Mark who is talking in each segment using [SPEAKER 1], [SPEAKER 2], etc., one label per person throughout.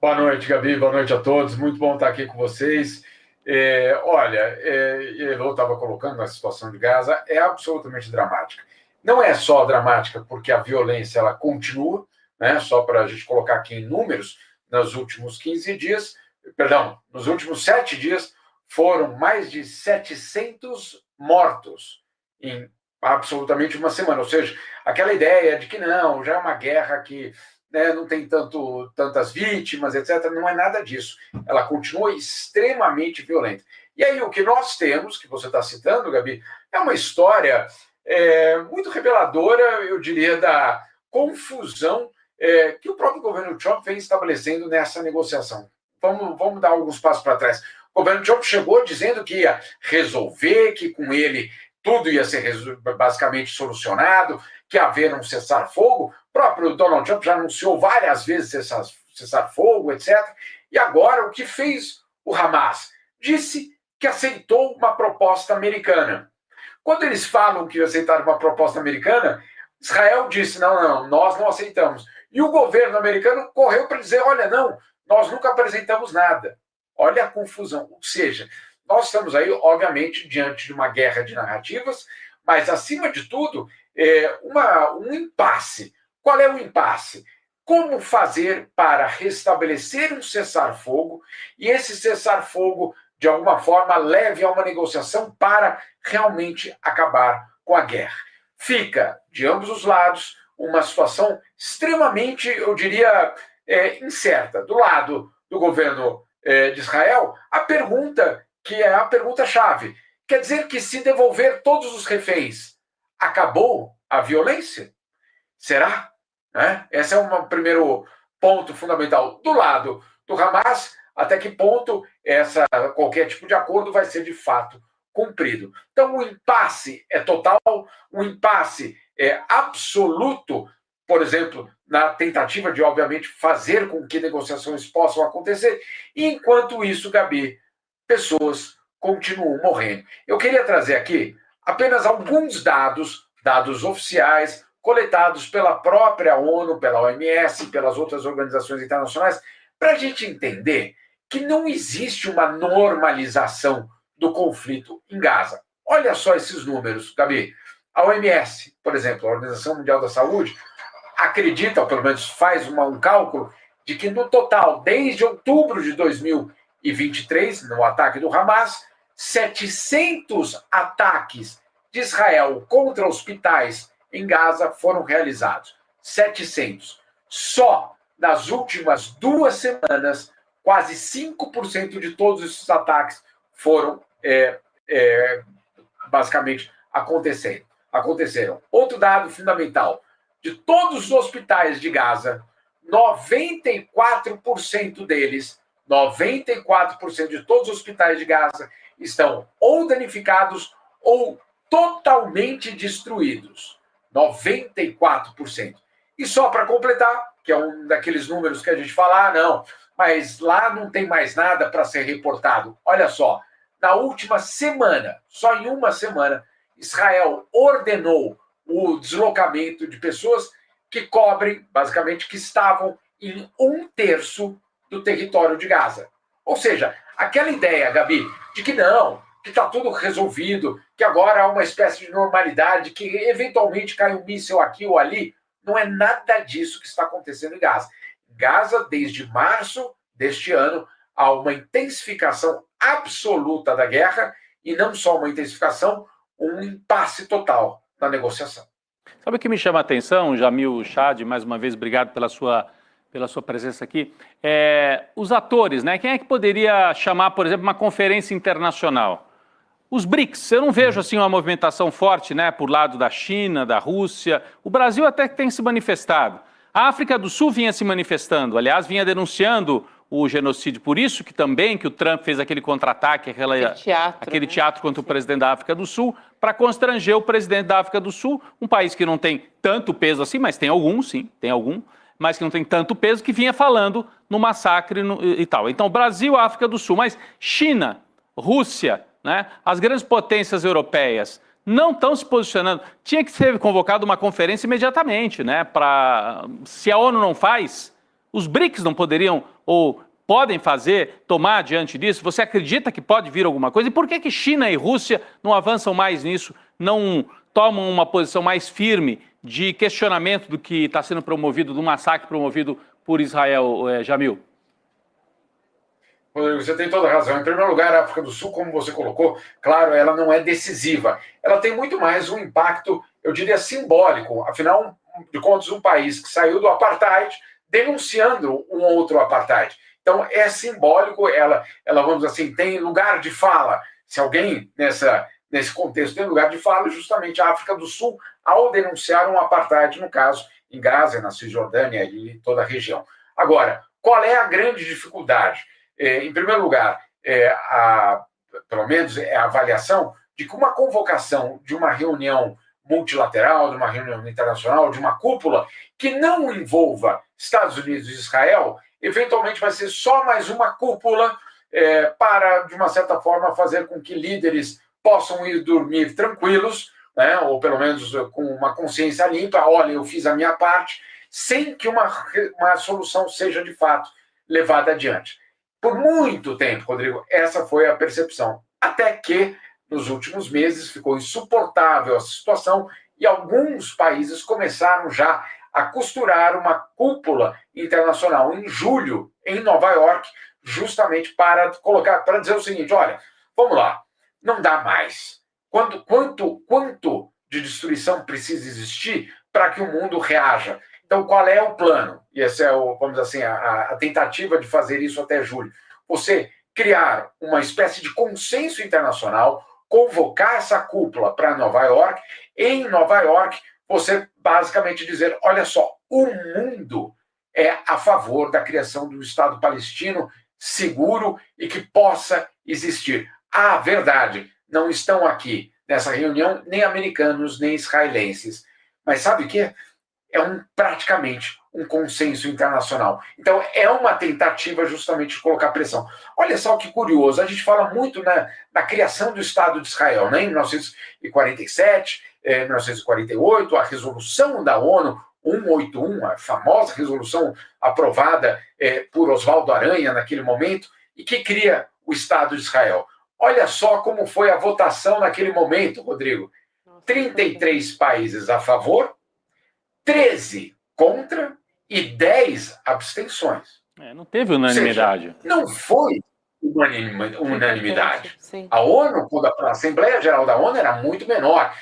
[SPEAKER 1] Boa noite, Gabi. Boa noite a todos. Muito bom estar aqui com vocês. Eu estava colocando na situação de Gaza, é absolutamente dramática. Não é só dramática porque a violência ela continua, né? Só para a gente colocar aqui em números, nos últimos 15 dias, perdão, nos últimos 7 dias, foram mais de 700 mortos em absolutamente uma semana. Ou seja, aquela ideia de que não, já é uma guerra que não tem tantas vítimas, etc. Não é nada disso. Ela continua extremamente violenta. E aí o que nós temos, que você está citando, Gabi, é uma história muito reveladora, eu diria, da confusão que o próprio governo Trump vem estabelecendo nessa negociação. Vamos dar alguns passos para trás. O governo Trump chegou dizendo que ia resolver, que com ele tudo ia ser basicamente solucionado, que ia haver um cessar-fogo. O próprio Donald Trump já anunciou várias vezes cessar-fogo, etc. E agora, o que fez o Hamas? Disse que aceitou uma proposta americana. Quando eles falam que aceitaram uma proposta americana, Israel disse, não, nós não aceitamos. E o governo americano correu para dizer, olha, não, nós nunca apresentamos nada. Olha a confusão. Ou seja, nós estamos aí, obviamente, diante de uma guerra de narrativas, mas, acima de tudo, um impasse. Qual é o impasse? Como fazer para restabelecer um cessar-fogo e esse cessar-fogo, de alguma forma, leve a uma negociação para realmente acabar com a guerra? Fica, de ambos os lados, uma situação extremamente, eu diria, incerta. Do lado do governo de Israel, a pergunta, que é a pergunta-chave, quer dizer que se devolver todos os reféns, acabou a violência? Será? Esse é um primeiro ponto fundamental. Do lado do Hamas, até que ponto qualquer tipo de acordo vai ser de fato cumprido. Então, o impasse é total, o impasse é absoluto, por exemplo, na tentativa de, obviamente, fazer com que negociações possam acontecer. E, enquanto isso, Gabi, pessoas continuam morrendo. Eu queria trazer aqui apenas alguns dados oficiais, coletados pela própria ONU, pela OMS, pelas outras organizações internacionais, para a gente entender que não existe uma normalização do conflito em Gaza. Olha só esses números, Gabi. A OMS, por exemplo, a Organização Mundial da Saúde, acredita, ou pelo menos faz um cálculo, de que no total, desde outubro de 2023, no ataque do Hamas, 700 ataques de Israel contra hospitais em Gaza foram realizados. 700. Só nas últimas 2 semanas, quase 5% de todos esses ataques foram basicamente aconteceram. Outro dado fundamental, de todos os hospitais de Gaza, 94% deles, 94% de todos os hospitais de Gaza estão ou danificados ou totalmente destruídos. 94%. E só para completar, que é um daqueles números que a gente fala, não, mas lá não tem mais nada para ser reportado. Olha só, na última semana, só em uma semana, Israel ordenou o deslocamento de pessoas que cobrem, basicamente, que estavam em 1/3 do território de Gaza. Ou seja, aquela ideia, Gabi, de que não, que está tudo resolvido, que agora há uma espécie de normalidade, que eventualmente cai um míssil aqui ou ali, não é nada disso que está acontecendo em Gaza. Gaza, desde março deste ano, há uma intensificação absoluta da guerra, e não só uma intensificação, um impasse total na negociação.
[SPEAKER 2] Sabe o que me chama a atenção, Jamil Chad, mais uma vez, obrigado pela sua presença aqui. Os atores, né? Quem é que poderia chamar, por exemplo, uma conferência internacional? Os BRICS, eu não vejo assim uma movimentação forte, né, por lado da China, da Rússia. O Brasil até tem se manifestado. A África do Sul vinha se manifestando, aliás, vinha denunciando o genocídio. Por isso que o Trump fez aquele contra-ataque, aquele teatro contra o presidente da África do Sul, para constranger o presidente da África do Sul, um país que não tem tanto peso assim, mas tem algum, sim, tem algum, mas que não tem tanto peso, que vinha falando no massacre e tal. Então, Brasil, África do Sul, mas China, Rússia, né, as grandes potências europeias não estão se posicionando. Tinha que ser convocada uma conferência imediatamente, né, se a ONU não faz, Os BRICS não poderiam ou podem tomar diante disso? Você acredita que pode vir alguma coisa? E por que China e Rússia não avançam mais nisso, não tomam uma posição mais firme de questionamento do que está sendo promovido, do massacre promovido por Israel, Jamil?
[SPEAKER 1] Rodrigo, você tem toda a razão. Em primeiro lugar, a África do Sul, como você colocou, claro, ela não é decisiva. Ela tem muito mais um impacto, eu diria, simbólico. Afinal de contas, um país que saiu do apartheid denunciando um outro apartheid. Então, é simbólico, ela, vamos dizer assim, tem lugar de fala. Se alguém nesse contexto tem lugar de fala, justamente a África do Sul, ao denunciar um apartheid, no caso, em Gaza, na Cisjordânia e toda a região. Agora, qual é a grande dificuldade? Em primeiro lugar, pelo menos a avaliação de que uma convocação de uma reunião multilateral, de uma reunião internacional, de uma cúpula, que não envolva Estados Unidos e Israel, eventualmente vai ser só mais uma cúpula para, de uma certa forma, fazer com que líderes possam ir dormir tranquilos, né, ou pelo menos com uma consciência limpa, olha, eu fiz a minha parte, sem que uma solução seja, de fato, levada adiante. Por muito tempo, Rodrigo, essa foi a percepção. Até que, nos últimos meses, ficou insuportável a situação e alguns países começaram já a costurar uma cúpula internacional em julho, em Nova York, justamente para dizer o seguinte, olha, vamos lá, não dá mais. Quanto de destruição precisa existir para que o mundo reaja? Então, qual é o plano? E essa é, vamos dizer assim, a tentativa de fazer isso até julho. Você criar uma espécie de consenso internacional, convocar essa cúpula para Nova York, e em Nova York você basicamente dizer, olha só, o mundo é a favor da criação de um Estado palestino seguro e que possa existir. A verdade, não estão aqui nessa reunião nem americanos, nem israelenses. Mas sabe o quê? Praticamente um consenso internacional. Então, é uma tentativa justamente de colocar pressão. Olha só que curioso, a gente fala muito na criação do Estado de Israel, né? Em 1947, 1948, a resolução da ONU 181, a famosa resolução aprovada por Oswaldo Aranha naquele momento, e que cria o Estado de Israel. Olha só como foi a votação naquele momento, Rodrigo. 33 países a favor, 13 contra e 10 abstenções.
[SPEAKER 2] Não teve unanimidade.
[SPEAKER 1] Ou seja, não foi unanimidade. A ONU, quando a Assembleia Geral da ONU era muito menor,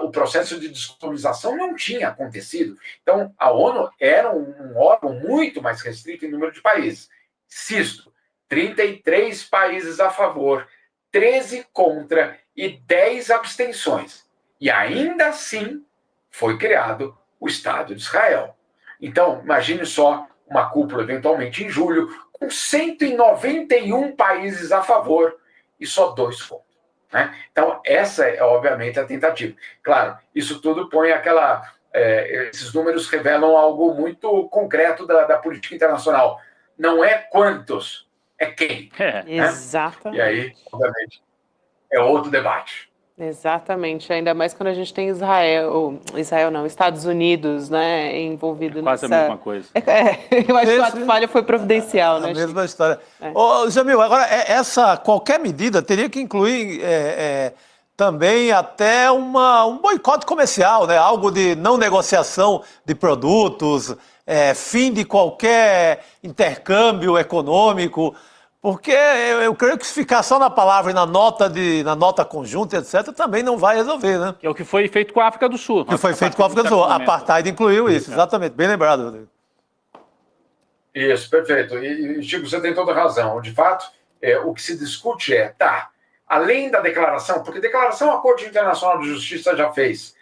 [SPEAKER 1] o processo de descolonização não tinha acontecido. Então, a ONU era um órgão muito mais restrito em número de países. Insisto, 33 países a favor, 13 contra e 10 abstenções. E ainda assim foi criado o Estado de Israel. Então, imagine só uma cúpula, eventualmente em julho, com 191 países a favor e só 2 contra. Né? Então, essa é, obviamente, a tentativa. Claro, isso tudo põe esses números revelam algo muito concreto da política internacional. Não é quantos, é quem. Né?
[SPEAKER 3] Exatamente.
[SPEAKER 1] E aí, obviamente, é outro debate.
[SPEAKER 3] Exatamente, ainda mais quando a gente tem Estados Unidos, né, envolvido
[SPEAKER 2] quase
[SPEAKER 3] nessa...
[SPEAKER 2] a mesma coisa.
[SPEAKER 3] Eu acho que o ato falha foi providencial, né?
[SPEAKER 4] A mesma história. Ô, Jamil, agora, qualquer medida teria que incluir também até um boicote comercial, né? Algo de não negociação de produtos, fim de qualquer intercâmbio econômico. Porque eu creio que se ficar só na palavra e na nota conjunta, etc., também não vai resolver, né?
[SPEAKER 2] Que é o que foi feito com a África do Sul.
[SPEAKER 4] Que foi feito com a África do Sul. A apartheid incluiu isso, exatamente. Bem lembrado, Rodrigo.
[SPEAKER 1] Isso, perfeito. E, Chico, você tem toda a razão. De fato, o que se discute além da declaração, porque declaração a Corte Internacional de Justiça já fez,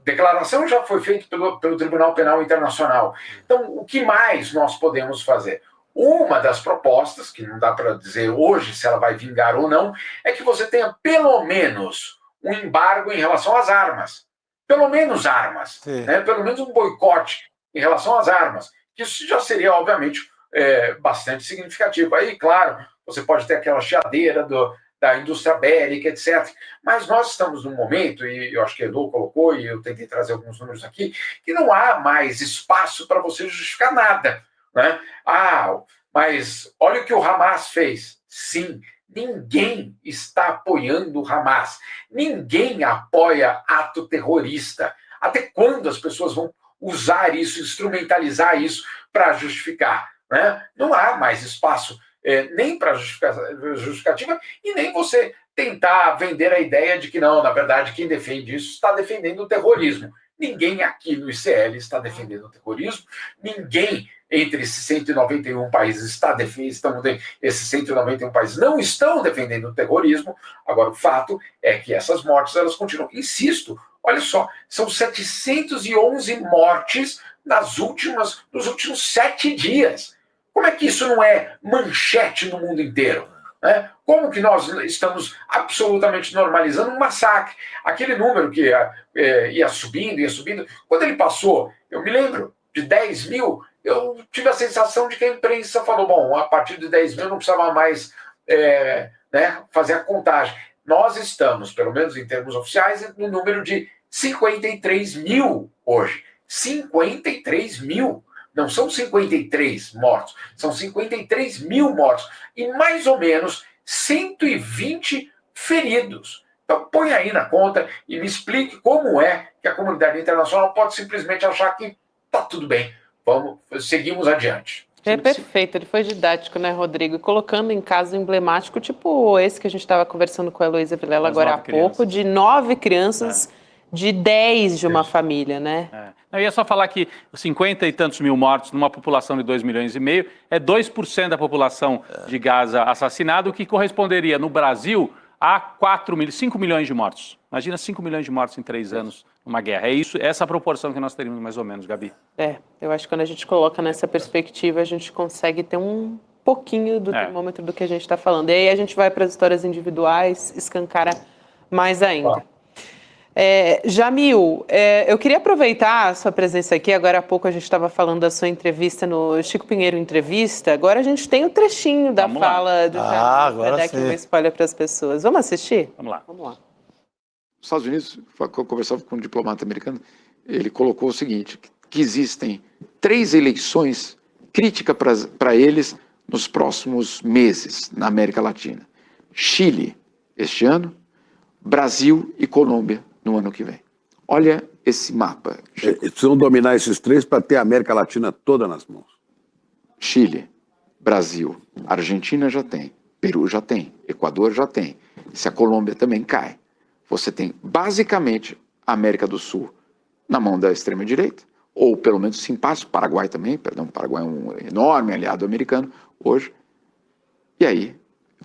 [SPEAKER 1] declaração já foi feita pelo Tribunal Penal Internacional. Então, o que mais nós podemos fazer? Uma das propostas, que não dá para dizer hoje se ela vai vingar ou não, é que você tenha pelo menos um embargo em relação às armas. Pelo menos armas. Né? Pelo menos um boicote em relação às armas. Isso já seria, obviamente, bastante significativo. Aí, claro, você pode ter aquela chiadeira da indústria bélica, etc. Mas nós estamos num momento, e eu acho que Edu colocou, e eu tentei trazer alguns números aqui, que não há mais espaço para você justificar nada. né? Mas olha o que o Hamas fez. Sim, ninguém está apoiando o Hamas. Ninguém apoia ato terrorista. Até quando as pessoas vão usar isso, instrumentalizar isso para justificar, né? Não há mais espaço nem para justificativa e nem você tentar vender a ideia de que não, na verdade, quem defende isso está defendendo o terrorismo. Ninguém aqui no ICL está defendendo o terrorismo, ninguém entre esses 191 países esses 191 países não estão defendendo o terrorismo. Agora, o fato é que essas mortes, elas continuam. Insisto, olha só, são 711 mortes nos últimos 7 dias. Como é que isso não é manchete no mundo inteiro? Né? Como que nós estamos absolutamente normalizando um massacre? Aquele número que ia subindo. Quando ele passou, eu me lembro, de 10 mil, eu tive a sensação de que a imprensa falou, bom, a partir de 10 mil não precisava mais fazer a contagem. Nós estamos, pelo menos em termos oficiais, no número de 53 mil hoje. 53 mil. Não são 53 mortos, são 53 mil mortos e mais ou menos 120 feridos. Então põe aí na conta e me explique como é que a comunidade internacional pode simplesmente achar que está tudo bem, seguimos adiante.
[SPEAKER 3] É perfeito, ele foi didático, né, Rodrigo? Colocando em caso emblemático, tipo esse que a gente estava conversando com a Heloísa Vilela agora há pouco, de 9 crianças, de 10 de uma família, né?
[SPEAKER 2] Eu ia só falar que 50 e tantos mil mortos numa população de 2,5 milhões é 2% da população de Gaza assassinada, o que corresponderia no Brasil a 5 milhões de mortos. Imagina 5 milhões de mortos em 3 anos numa guerra. É essa proporção que nós teríamos mais ou menos, Gabi.
[SPEAKER 3] Eu acho que quando a gente coloca nessa perspectiva, a gente consegue ter um pouquinho do termômetro do que a gente está falando. E aí a gente vai para as histórias individuais, escancara mais ainda. Jamil, eu queria aproveitar a sua presença aqui. Agora há pouco a gente estava falando da sua entrevista no Chico Pinheiro Entrevista. Agora a gente tem o trechinho da fala do Jamil para dar aqui um spoiler para as pessoas. Vamos assistir?
[SPEAKER 2] Vamos lá.
[SPEAKER 5] Nos Estados Unidos, eu conversava com um diplomata americano, ele colocou o seguinte, que existem 3 eleições críticas para eles nos próximos meses na América Latina. Chile, este ano, Brasil e Colômbia no ano que vem. Olha esse mapa.
[SPEAKER 6] Precisam dominar esses 3 para ter a América Latina toda nas mãos.
[SPEAKER 5] Chile, Brasil, Argentina já tem, Peru já tem, Equador já tem. Se a Colômbia também cai, você tem basicamente a América do Sul na mão da extrema-direita, ou pelo menos simpático, Paraguai também, o Paraguai é um enorme aliado americano hoje. E aí,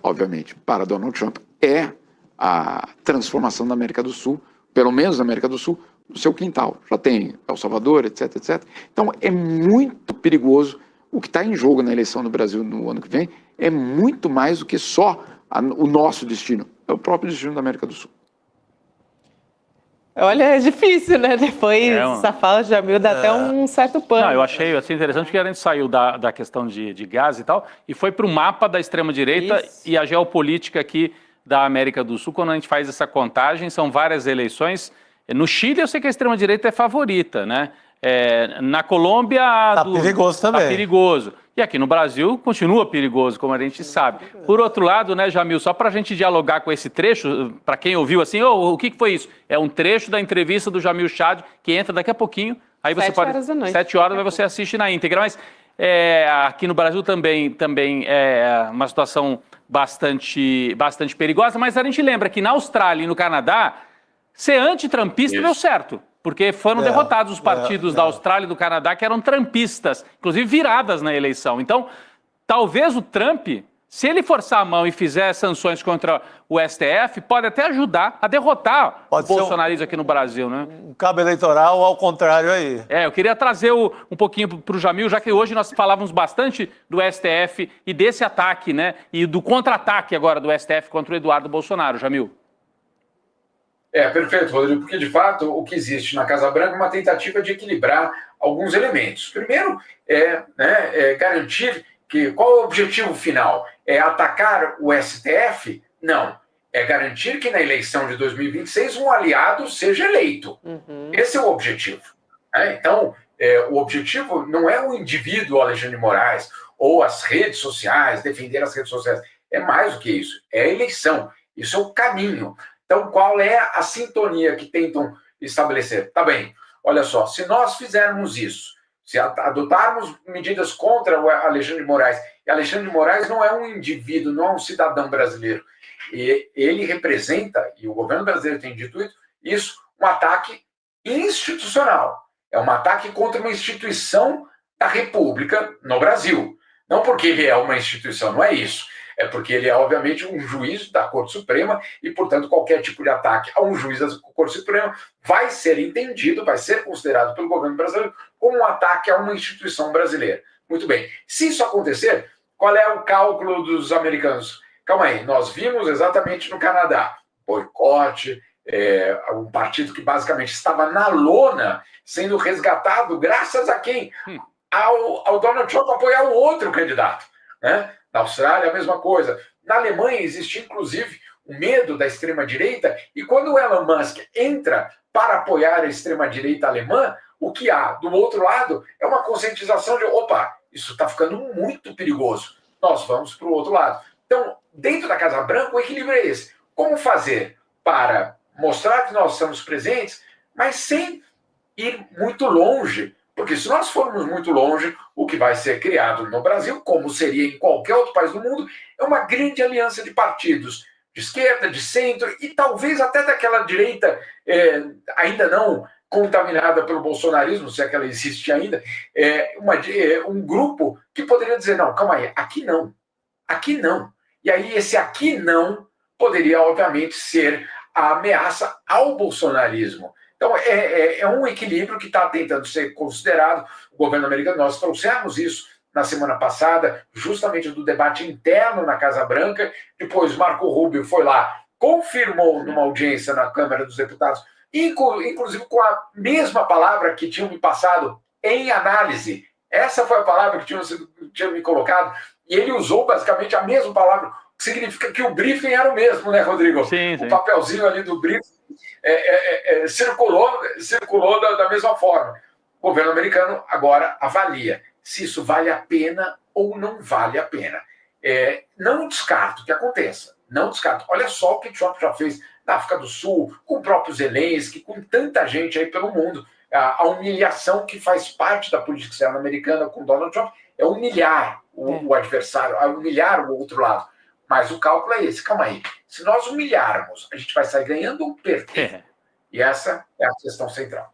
[SPEAKER 5] obviamente, para Donald Trump é a transformação da América do Sul, pelo menos na América do Sul, no seu quintal. Já tem El Salvador, etc, etc. Então é muito perigoso. O que está em jogo na eleição no Brasil no ano que vem é muito mais do que só o nosso destino, é o próprio destino da América do Sul.
[SPEAKER 3] Olha, é difícil, né? Depois essa fala de Jamil dá até um certo pano.
[SPEAKER 2] Não, eu achei assim, interessante porque a gente saiu da questão de gás e tal e foi para o mapa da extrema-direita e a geopolítica aqui da América do Sul. Quando a gente faz essa contagem, são várias eleições. No Chile, eu sei que a extrema-direita é favorita, né? Na Colômbia...
[SPEAKER 4] Tá perigoso também.
[SPEAKER 2] Tá perigoso. E aqui no Brasil, continua perigoso, como a gente sabe. Por outro lado, né, Jamil, só para a gente dialogar com esse trecho, para quem ouviu assim, o que foi isso? É um trecho da entrevista do Jamil Chad, que entra daqui a pouquinho. Aí você
[SPEAKER 3] 7 horas da noite.
[SPEAKER 2] 7 horas, você assiste na íntegra. Mas aqui no Brasil também é uma situação bastante perigosa, mas a gente lembra que na Austrália e no Canadá, ser antitrampista deu certo. Porque foram derrotados os partidos da Austrália e do Canadá que eram trampistas, inclusive viradas na eleição. Então, talvez o Trump, se ele forçar a mão e fizer sanções contra o STF, pode até ajudar a derrotar o bolsonarismo aqui no Brasil, né?
[SPEAKER 4] Um cabo eleitoral ao contrário aí.
[SPEAKER 2] Eu queria trazer um pouquinho para o Jamil, já que hoje nós falávamos bastante do STF e desse ataque, né? E do contra-ataque agora do STF contra o Eduardo Bolsonaro, Jamil.
[SPEAKER 1] Perfeito, Rodrigo, porque de fato o que existe na Casa Branca é uma tentativa de equilibrar alguns elementos. Primeiro, garantir que qual é o objetivo final? É atacar o STF? Não. É garantir que na eleição de 2026 um aliado seja eleito. Esse é o objetivo. Então, o objetivo não é o indivíduo Alexandre de Moraes ou as redes sociais, defender as redes sociais. É mais do que isso, é a eleição. Isso é o caminho. Então, qual é a sintonia que tentam estabelecer? Tá bem, olha só, se nós fizermos isso, se adotarmos medidas contra o Alexandre de Moraes, e Alexandre de Moraes não é um indivíduo, não é um cidadão brasileiro, e ele representa, e o governo brasileiro tem dito isso, um ataque institucional. É um ataque contra uma instituição da República no Brasil. Não porque ele é uma instituição, não é isso. É porque ele é, obviamente, um juiz da Corte Suprema e, portanto, qualquer tipo de ataque a um juiz da Corte Suprema vai ser entendido, vai ser considerado pelo governo brasileiro como um ataque a uma instituição brasileira. Muito bem. Se isso acontecer, qual é o cálculo dos americanos? Calma aí, nós vimos exatamente no Canadá, boicote, um partido que basicamente estava na lona, sendo resgatado graças a quem? Ao Donald Trump apoiar o outro candidato, né? Na Austrália, a mesma coisa. Na Alemanha, existe, inclusive, o medo da extrema-direita, e quando o Elon Musk entra para apoiar a extrema-direita alemã, o que há do outro lado é uma conscientização de, opa, isso está ficando muito perigoso, nós vamos para o outro lado. Então, dentro da Casa Branca, o equilíbrio é esse. Como fazer para mostrar que nós estamos presentes, mas sem ir muito longe? Porque se nós formos muito longe, o que vai ser criado no Brasil, como seria em qualquer outro país do mundo, é uma grande aliança de partidos de esquerda, de centro e talvez até daquela direita ainda não contaminada pelo bolsonarismo, se é que ela existe ainda, um grupo que poderia dizer, não, calma aí, aqui não. E aí esse aqui não poderia, obviamente, ser a ameaça ao bolsonarismo. Então, é um equilíbrio que está tentando ser considerado. O governo americano, nós trouxemos isso na semana passada, justamente do debate interno na Casa Branca. Depois, Marco Rubio foi lá, confirmou numa audiência na Câmara dos Deputados, inclusive com a mesma palavra que tinham me passado em análise. Essa foi a palavra que tinha me colocado, e ele usou basicamente a mesma palavra, o que significa que o briefing era o mesmo, né, Rodrigo?
[SPEAKER 2] Sim.
[SPEAKER 1] O papelzinho ali do briefing circulou da mesma forma. O governo americano agora avalia se isso vale a pena ou não vale a pena. Não descarto que aconteça, não descarto. Olha só o que Trump já fez na África do Sul, com o próprio Zelensky, com tanta gente aí pelo mundo. A humilhação que faz parte da política externa americana com Donald Trump é humilhar o adversário, humilhar o outro lado. Mas o cálculo é esse, calma aí. Se nós humilharmos, a gente vai sair ganhando ou perdendo. E essa é a questão central.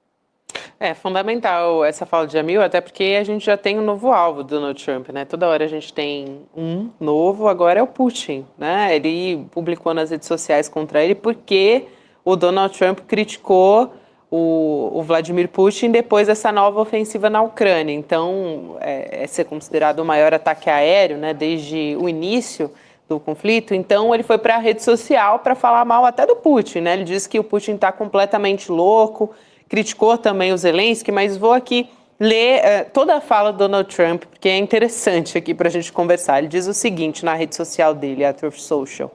[SPEAKER 3] É fundamental essa fala de Jamil, até porque a gente já tem um novo alvo do Donald Trump, né? Toda hora a gente tem um novo, agora é o Putin, né? Ele publicou nas redes sociais contra ele porque o Donald Trump criticou o Vladimir Putin depois dessa nova ofensiva na Ucrânia. Então, é ser considerado o maior ataque aéreo, né? Desde o início do conflito. Então, ele foi para a rede social para falar mal até do Putin, né? Ele disse que o Putin está completamente louco, criticou também o Zelensky, mas vou aqui ler toda a fala do Donald Trump, porque é interessante aqui para a gente conversar. Ele diz o seguinte na rede social dele, a Truth Social: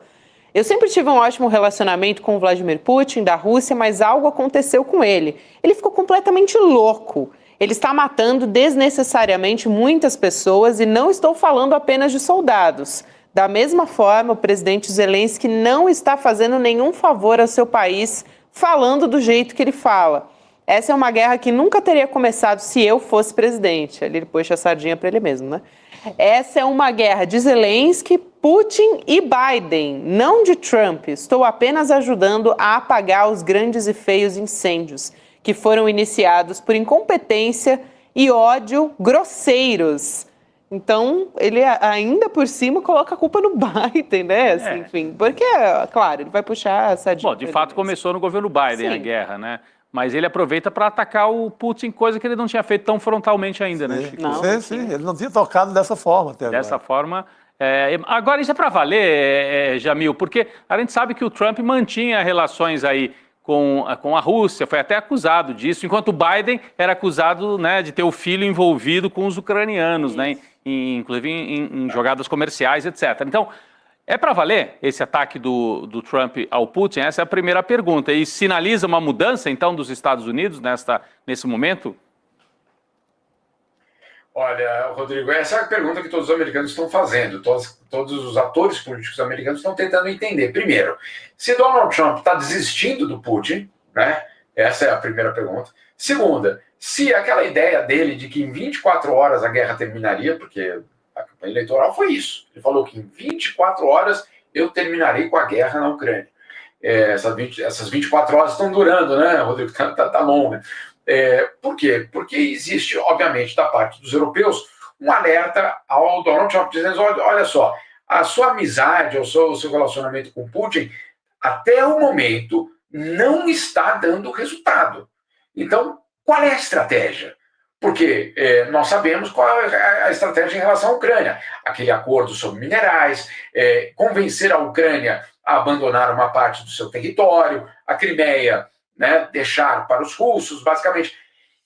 [SPEAKER 3] eu sempre tive um ótimo relacionamento com o Vladimir Putin, da Rússia, mas algo aconteceu com ele. Ele ficou completamente louco. Ele está matando desnecessariamente muitas pessoas e não estou falando apenas de soldados. Da mesma forma, o presidente Zelensky não está fazendo nenhum favor ao seu país falando do jeito que ele fala. Essa é uma guerra que nunca teria começado se eu fosse presidente. Ali ele puxa a sardinha para ele mesmo, né? Essa é uma guerra de Zelensky, Putin e Biden, não de Trump. Estou apenas ajudando a apagar os grandes e feios incêndios que foram iniciados por incompetência e ódio grosseiros. Então, ele ainda por cima coloca a culpa no Biden, né? Assim, enfim, porque, claro, ele vai puxar a sardinha.
[SPEAKER 2] Bom, de fato começou no governo Biden a guerra, né? Mas ele aproveita para atacar o Putin, coisa que ele não tinha feito tão frontalmente ainda, né, Chico?
[SPEAKER 4] Sim, ele não tinha tocado dessa forma até agora.
[SPEAKER 2] Dessa forma. Agora, isso é para valer, Jamil, porque a gente sabe que o Trump mantinha relações aí com a Rússia, foi até acusado disso, enquanto o Biden era acusado, né, de ter o filho envolvido com os ucranianos, né, inclusive em jogadas comerciais, etc. Então, é para valer esse ataque do Trump ao Putin? Essa é a primeira pergunta. E sinaliza uma mudança, então, dos Estados Unidos nesse momento?
[SPEAKER 1] Olha, Rodrigo, essa é a pergunta que todos os americanos estão fazendo, todos os atores políticos americanos estão tentando entender. Primeiro, se Donald Trump está desistindo do Putin, né? Essa é a primeira pergunta. Segunda, se aquela ideia dele de que em 24 horas a guerra terminaria, porque a campanha eleitoral foi isso, ele falou que em 24 horas eu terminarei com a guerra na Ucrânia. Essas 24 horas estão durando, né, Rodrigo? Tá longa. Por quê? Porque existe, obviamente, da parte dos europeus, um alerta ao Donald Trump, dizendo, olha só, a sua amizade, o seu relacionamento com Putin, até o momento, não está dando resultado. Então, qual é a estratégia? Porque nós sabemos qual é a estratégia em relação à Ucrânia. Aquele acordo sobre minerais, convencer a Ucrânia a abandonar uma parte do seu território, a Crimeia, né, deixar para os russos, basicamente.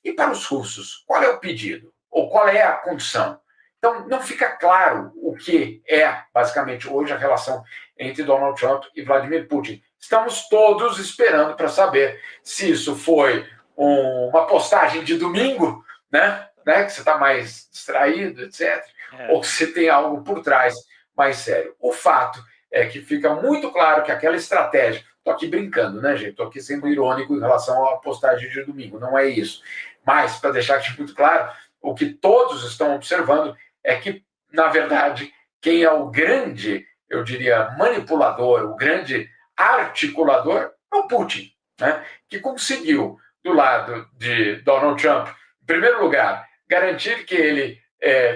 [SPEAKER 1] E para os russos, qual é o pedido? Ou qual é a condição? Então, não fica claro o que é, basicamente, hoje a relação entre Donald Trump e Vladimir Putin. Estamos todos esperando para saber se isso foi uma postagem de domingo, né, que você está mais distraído, etc., ou se tem algo por trás mais sério. O fato é que fica muito claro que aquela estratégia... Estou aqui brincando, né, gente? Estou aqui sendo irônico em relação à postagem de domingo, não é isso. Mas, para deixar aqui muito claro, o que todos estão observando é que, na verdade, quem é o grande, eu diria, manipulador, o grande articulador é o Putin, né? Que conseguiu, do lado de Donald Trump, em primeiro lugar, garantir que ele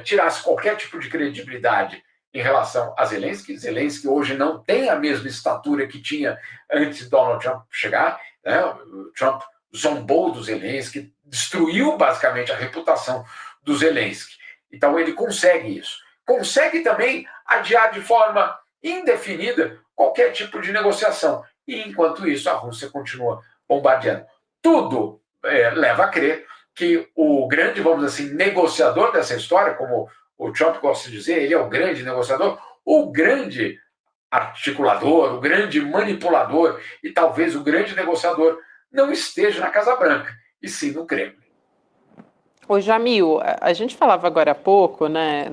[SPEAKER 1] tirasse qualquer tipo de credibilidade em relação a Zelensky. Zelensky hoje não tem a mesma estatura que tinha antes de Donald Trump chegar, né? O Trump zombou do Zelensky, destruiu basicamente a reputação do Zelensky. Então ele consegue isso. Consegue também adiar de forma indefinida qualquer tipo de negociação. E enquanto isso a Rússia continua bombardeando. Tudo leva a crer que o grande, vamos dizer assim, negociador dessa história, como o Trump gosta de dizer, ele é o grande negociador, o grande articulador, o grande manipulador e talvez o grande negociador não esteja na Casa Branca, e sim no Kremlin.
[SPEAKER 3] Ô Jamil, a gente falava agora há pouco, né,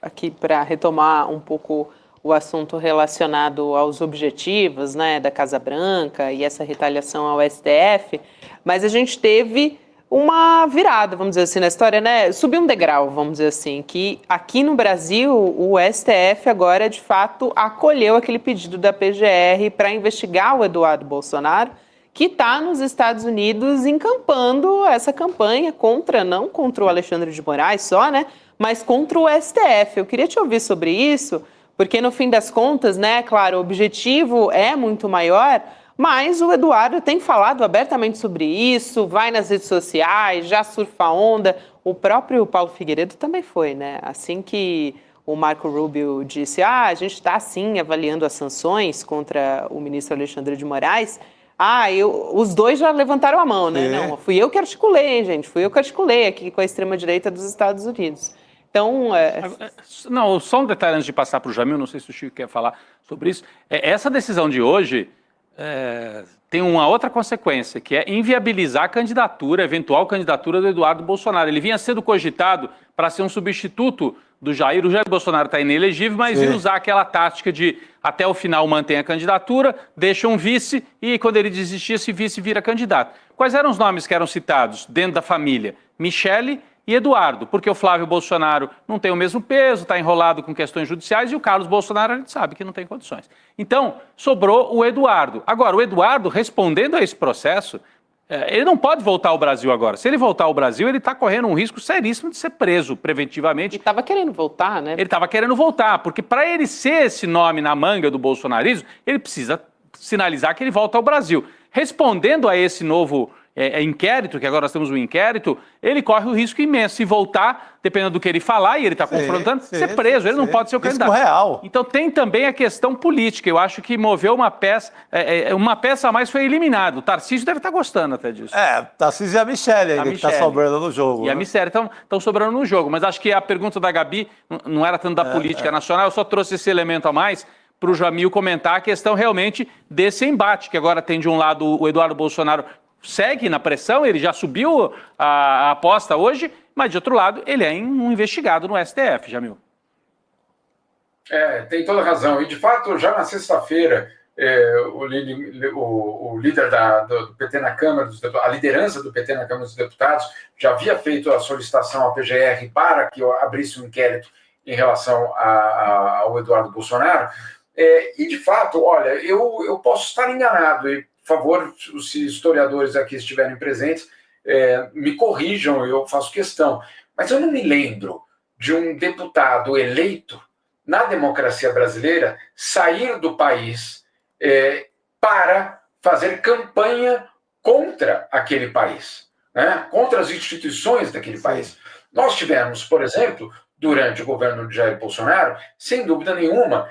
[SPEAKER 3] aqui para retomar um pouco o assunto relacionado aos objetivos, né, da Casa Branca e essa retaliação ao STF, mas a gente teve uma virada, vamos dizer assim, na história, né? Subiu um degrau, vamos dizer assim, que aqui no Brasil o STF agora, de fato, acolheu aquele pedido da PGR para investigar o Eduardo Bolsonaro, que está nos Estados Unidos encampando essa campanha não contra o Alexandre de Moraes só, né? Mas contra o STF. Eu queria te ouvir sobre isso, porque no fim das contas, né, claro, o objetivo é muito maior, mas o Eduardo tem falado abertamente sobre isso, vai nas redes sociais, já surfa onda. O próprio Paulo Figueiredo também foi, né? Assim que o Marco Rubio disse, a gente está, sim, avaliando as sanções contra o ministro Alexandre de Moraes, os dois já levantaram a mão, né? Não, fui eu que articulei, hein, gente? Fui eu que articulei aqui com a extrema-direita dos Estados Unidos. Então,
[SPEAKER 2] Não, só um detalhe antes de passar para o Jamil, não sei se o Chico quer falar sobre isso. Essa decisão de hoje tem uma outra consequência, que é inviabilizar a eventual candidatura do Eduardo Bolsonaro. Ele vinha sendo cogitado para ser um substituto do Jair. O Jair Bolsonaro está inelegível, mas ia usar aquela tática de até o final mantém a candidatura, deixa um vice e quando ele desistir, esse vice vira candidato. Quais eram os nomes que eram citados dentro da família? Michele e Eduardo, porque o Flávio Bolsonaro não tem o mesmo peso, está enrolado com questões judiciais, e o Carlos Bolsonaro, a gente sabe que não tem condições. Então, sobrou o Eduardo. Agora, o Eduardo, respondendo a esse processo, ele não pode voltar ao Brasil agora. Se ele voltar ao Brasil, ele está correndo um risco seríssimo de ser preso preventivamente.
[SPEAKER 3] Ele estava querendo voltar, né?
[SPEAKER 2] Ele estava querendo voltar, porque para ele ser esse nome na manga do bolsonarismo, ele precisa sinalizar que ele volta ao Brasil. Respondendo a esse novo inquérito, que agora nós temos um inquérito, ele corre o risco imenso. Se voltar, dependendo do que ele falar, e ele está confrontando, ser preso. Ele não pode ser o candidato.
[SPEAKER 4] Real.
[SPEAKER 2] Então tem também a questão política. Eu acho que moveu uma peça a mais foi eliminado. O Tarcísio deve estar gostando até disso.
[SPEAKER 4] Tarcísio e a Michele ainda, que está sobrando no jogo.
[SPEAKER 2] E a Michele estão sobrando no jogo. Mas acho que a pergunta da Gabi não era tanto da política nacional, eu só trouxe esse elemento a mais para o Jamil comentar a questão realmente desse embate, que agora tem de um lado o Eduardo Bolsonaro segue na pressão, ele já subiu a aposta hoje, mas de outro lado, ele é um investigado no STF, Jamil.
[SPEAKER 1] Tem toda razão. E, de fato, já na sexta-feira, o líder do PT na Câmara dos Deputados, a liderança do PT na Câmara dos Deputados, já havia feito a solicitação à PGR para que abrisse um inquérito em relação ao Eduardo Bolsonaro. E, de fato, olha, eu posso estar enganado, e, por favor, se historiadores aqui estiverem presentes, me corrijam, eu faço questão. Mas eu não me lembro de um deputado eleito na democracia brasileira sair do país para fazer campanha contra aquele país, né? Contra as instituições daquele país. Nós tivemos, por exemplo, durante o governo de Jair Bolsonaro, sem dúvida nenhuma,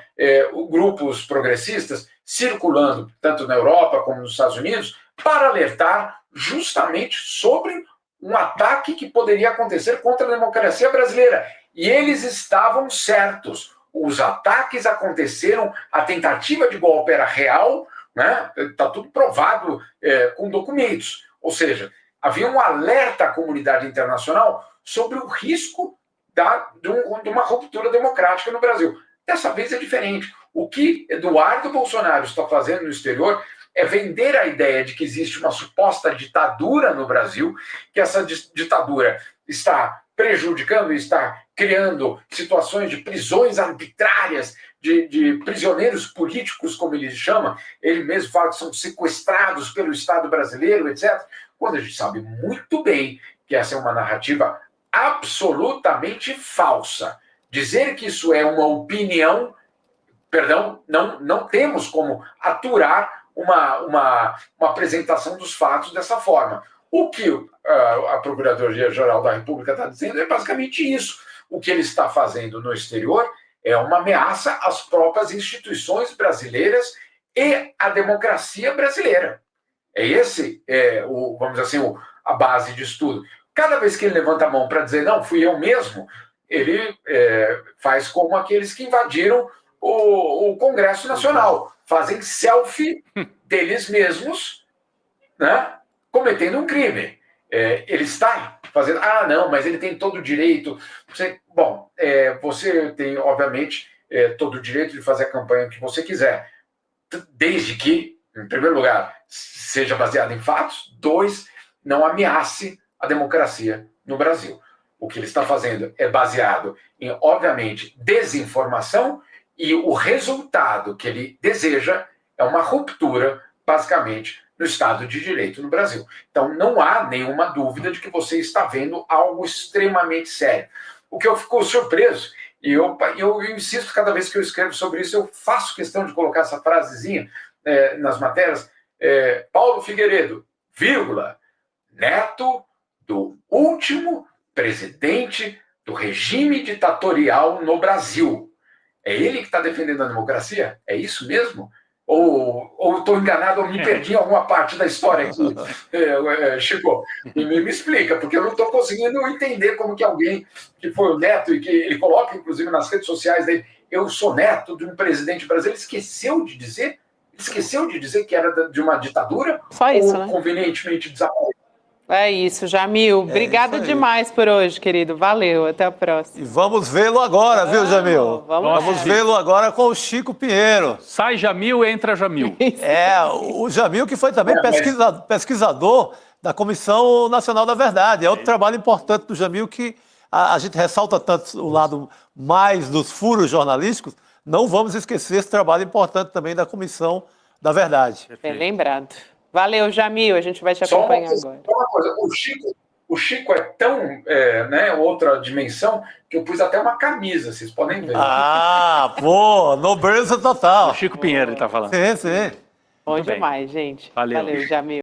[SPEAKER 1] grupos progressistas circulando tanto na Europa como nos Estados Unidos para alertar justamente sobre um ataque que poderia acontecer contra a democracia brasileira. E eles estavam certos. Os ataques aconteceram, a tentativa de golpe era real, né? Está tudo provado com documentos. Ou seja, havia um alerta à comunidade internacional sobre o risco de uma ruptura democrática no Brasil. Dessa vez é diferente. O que Eduardo Bolsonaro está fazendo no exterior é vender a ideia de que existe uma suposta ditadura no Brasil, que essa ditadura está prejudicando e está criando situações de prisões arbitrárias, de prisioneiros políticos, como ele chama. Ele mesmo fala que são sequestrados pelo Estado brasileiro, etc. Quando a gente sabe muito bem que essa é uma narrativa absolutamente falsa. Dizer que isso é uma opinião, perdão, não temos como aturar uma apresentação dos fatos dessa forma. O que a Procuradoria-Geral da República está dizendo é basicamente isso. O que ele está fazendo no exterior é uma ameaça às próprias instituições brasileiras e à democracia brasileira. Esse, vamos dizer assim, a base disso tudo. Cada vez que ele levanta a mão para dizer, não, fui eu mesmo, ele faz como aqueles que invadiram o Congresso Nacional. Fazem selfie deles mesmos, né, cometendo um crime. Ele está fazendo... não, mas ele tem todo o direito... você tem, obviamente, todo o direito de fazer a campanha que você quiser, desde que, em primeiro lugar, seja baseado em fatos, 2, não ameace a democracia no Brasil. O que ele está fazendo é baseado em, obviamente, desinformação, e o resultado que ele deseja é uma ruptura, basicamente, no Estado de Direito no Brasil. Então, não há nenhuma dúvida de que você está vendo algo extremamente sério. O que eu fico surpreso, e eu insisto cada vez que eu escrevo sobre isso, eu faço questão de colocar essa frasezinha nas matérias, Paulo Figueiredo, vírgula, neto do último presidente do regime ditatorial no Brasil. É ele que está defendendo a democracia? É isso mesmo? Ou estou enganado, ou me perdi em alguma parte da história aqui, Chico? Me explica, porque eu não estou conseguindo entender como que alguém que foi o neto, e que ele coloca, inclusive, nas redes sociais dele, eu sou neto de um presidente brasileiro, ele esqueceu de dizer que era de uma ditadura?
[SPEAKER 3] Só isso,
[SPEAKER 1] ou,
[SPEAKER 3] né?
[SPEAKER 1] Convenientemente desapareceu?
[SPEAKER 3] É isso, Jamil. Obrigada demais por hoje, querido. Valeu, até a próxima.
[SPEAKER 4] E vamos vê-lo agora, viu, Jamil? Vamos vê-lo agora com o Chico Pinheiro.
[SPEAKER 2] Sai Jamil, entra Jamil.
[SPEAKER 4] O Jamil que foi também pesquisador da Comissão Nacional da Verdade. É outro trabalho importante do Jamil que a gente ressalta tanto o lado mais dos furos jornalísticos. Não vamos esquecer esse trabalho importante também da Comissão da Verdade.
[SPEAKER 3] Bem lembrado. Valeu, Jamil, a gente vai te acompanhar agora.
[SPEAKER 1] Só uma coisa, o Chico é tão, outra dimensão, que eu pus até uma camisa, vocês podem ver.
[SPEAKER 4] Nobreza total.
[SPEAKER 2] O Chico Pinheiro ele está falando.
[SPEAKER 4] Sim.
[SPEAKER 3] Bom demais, gente.
[SPEAKER 2] Valeu,
[SPEAKER 3] Jamil.